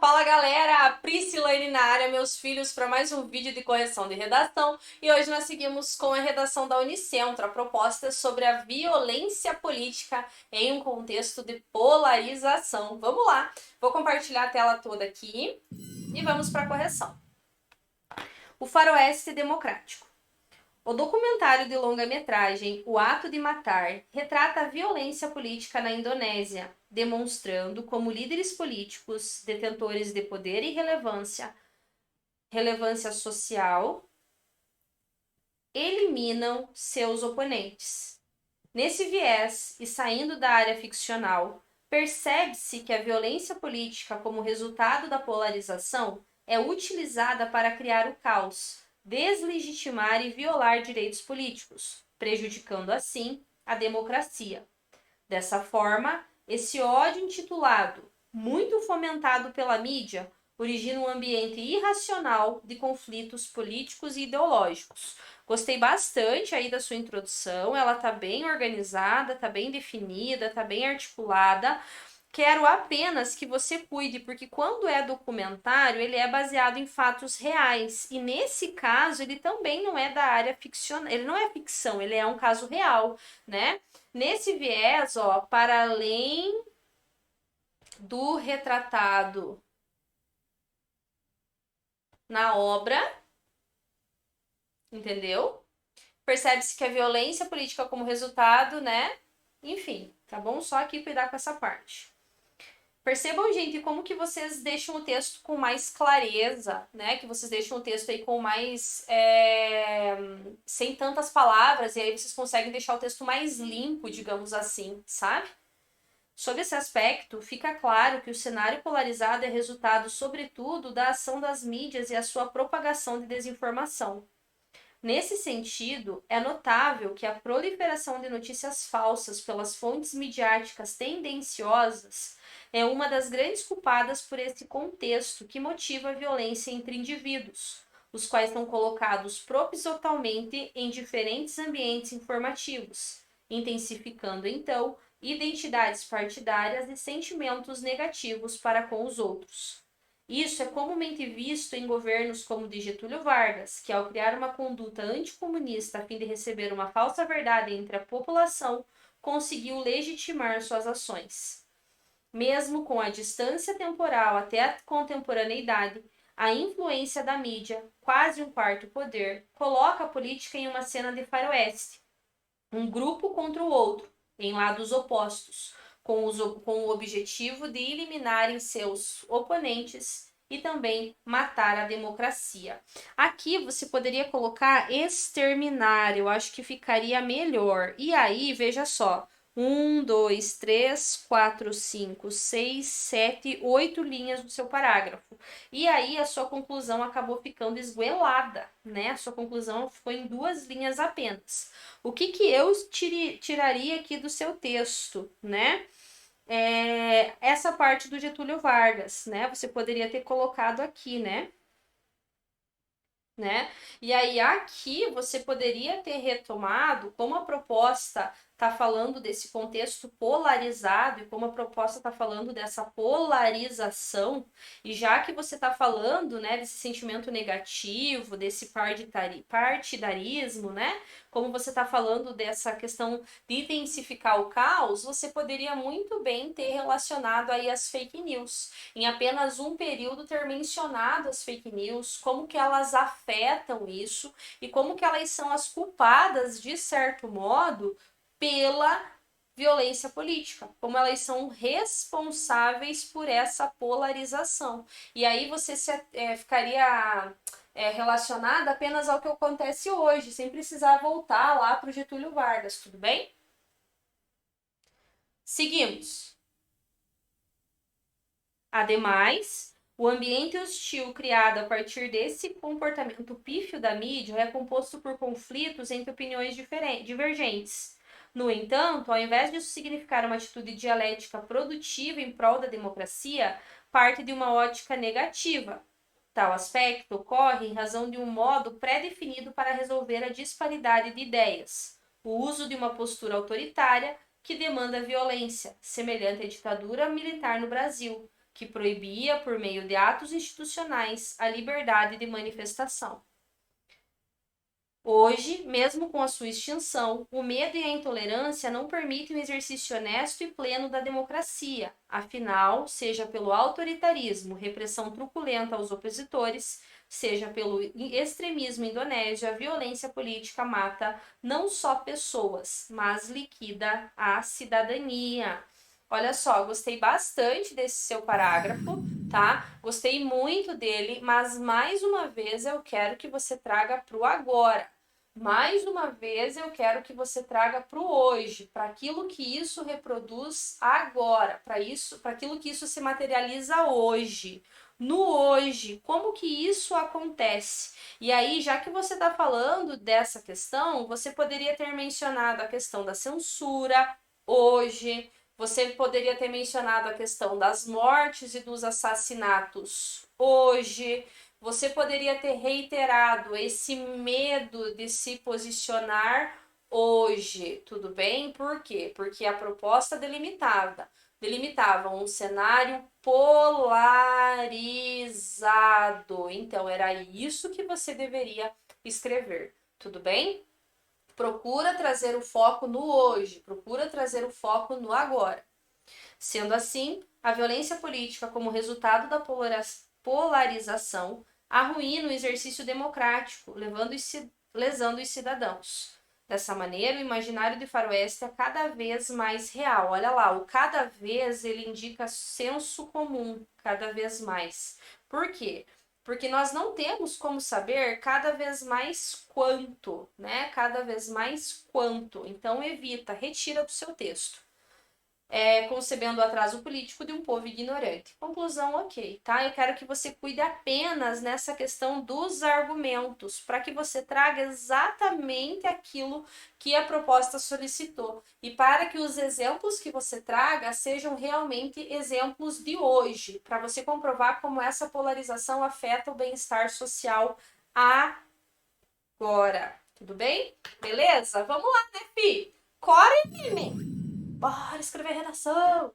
Fala galera! Priscilane na área, meus filhos, para mais um vídeo de correção de redação. E hoje nós seguimos com a redação da Unicentro, a proposta sobre a violência política em um contexto de polarização. Vamos lá, vou compartilhar a tela toda aqui e vamos para a correção. O faroeste democrático. O documentário de longa-metragem O Ato de Matar retrata a violência política na Indonésia, demonstrando como líderes políticos, detentores de poder e relevância social, eliminam seus oponentes. Nesse viés, e saindo da área ficcional, percebe-se que a violência política, como resultado da polarização, é utilizada para criar o caos, deslegitimar e violar direitos políticos, prejudicando assim a democracia. Dessa forma, esse ódio intitulado, muito fomentado pela mídia, origina um ambiente irracional de conflitos políticos e ideológicos. Gostei bastante aí da sua introdução, ela tá bem organizada, tá bem definida, tá bem articulada. Quero apenas que você cuide, porque quando é documentário, ele é baseado em fatos reais. E nesse caso, ele também não é da área ficcional, ele não é ficção, ele é um caso real, né? Nesse viés, ó, para além do retratado na obra, entendeu? Percebe-se que a violência política como resultado, né? Enfim, tá bom? Só aqui cuidar com essa parte. Percebam, gente, como que vocês deixam o texto com mais clareza, né? Que vocês deixam o texto aí com mais... sem tantas palavras, e aí vocês conseguem deixar o texto mais limpo, digamos assim, sabe? Sob esse aspecto, fica claro que o cenário polarizado é resultado, sobretudo, da ação das mídias e a sua propagação de desinformação. Nesse sentido, é notável que a proliferação de notícias falsas pelas fontes midiáticas tendenciosas é uma das grandes culpadas por esse contexto que motiva a violência entre indivíduos, os quais são colocados propositalmente em diferentes ambientes informativos, intensificando então identidades partidárias e sentimentos negativos para com os outros. Isso é comumente visto em governos como o de Getúlio Vargas, que ao criar uma conduta anticomunista a fim de receber uma falsa verdade entre a população, conseguiu legitimar suas ações. Mesmo com a distância temporal até a contemporaneidade, a influência da mídia, quase um quarto poder, coloca a política em uma cena de faroeste, um grupo contra o outro, em lados opostos, com o objetivo de eliminarem seus oponentes e também matar a democracia. Aqui você poderia colocar exterminar, eu acho que ficaria melhor. E aí, veja só. 1, 2, 3, 4, 5, 6, 7, 8 linhas do seu parágrafo. E aí a sua conclusão acabou ficando esguelada, né? A sua conclusão ficou em 2 linhas apenas. O que que eu tiraria aqui do seu texto, né? Essa parte do Getúlio Vargas, né? Você poderia ter colocado aqui, né? E aí aqui você poderia ter retomado como a proposta está falando desse contexto polarizado e como a proposta está falando dessa polarização, e já que você está falando, né, desse sentimento negativo, desse partidarismo, né, como você está falando dessa questão de intensificar o caos, você poderia muito bem ter relacionado aí as fake news. Em apenas um período ter mencionado as fake news, como que elas afetam isso e como que elas são as culpadas, de certo modo, pela violência política, como elas são responsáveis por essa polarização. E aí você ficaria relacionada apenas ao que acontece hoje, sem precisar voltar lá para o Getúlio Vargas, tudo bem? Seguimos. Ademais, o ambiente hostil criado a partir desse comportamento pífio da mídia é composto por conflitos entre opiniões divergentes. No entanto, ao invés disso significar uma atitude dialética produtiva em prol da democracia, parte de uma ótica negativa. Tal aspecto ocorre em razão de um modo pré-definido para resolver a disparidade de ideias, o uso de uma postura autoritária que demanda violência, semelhante à ditadura militar no Brasil, que proibia, por meio de atos institucionais, a liberdade de manifestação. Hoje, mesmo com a sua extinção, o medo e a intolerância não permitem o exercício honesto e pleno da democracia. Afinal, seja pelo autoritarismo, repressão truculenta aos opositores, seja pelo extremismo indonésio, a violência política mata não só pessoas, mas liquida a cidadania. Olha só, gostei bastante desse seu parágrafo, tá? Gostei muito dele, mas mais uma vez eu quero que você traga para o agora. Mais uma vez eu quero que você traga para o hoje, para aquilo que isso reproduz agora, para aquilo que isso se materializa hoje. No hoje, como que isso acontece? E aí, já que você está falando dessa questão, você poderia ter mencionado a questão da censura hoje, você poderia ter mencionado a questão das mortes e dos assassinatos hoje. Você poderia ter reiterado esse medo de se posicionar hoje, tudo bem? Por quê? Porque a proposta delimitava um cenário polarizado. Então, era isso que você deveria escrever, tudo bem? Procura trazer o foco no hoje, procura trazer o foco no agora. Sendo assim, a violência política, como resultado da polarização, arruína o exercício democrático, lesando os cidadãos. Dessa maneira, o imaginário de faroeste é cada vez mais real. Olha lá, o cada vez ele indica senso comum, cada vez mais. Por quê? Porque nós não temos como saber cada vez mais quanto, né? Cada vez mais quanto. Então, evita, retira do seu texto. Concebendo o atraso político de um povo ignorante. Conclusão, ok, tá? Eu quero que você cuide apenas nessa questão dos argumentos, para que você traga exatamente aquilo que a proposta solicitou. E para que os exemplos que você traga sejam realmente exemplos de hoje, para você comprovar como essa polarização afeta o bem-estar social agora. Tudo bem? Beleza? Vamos lá, né, Fi? Core, bora escrever redação!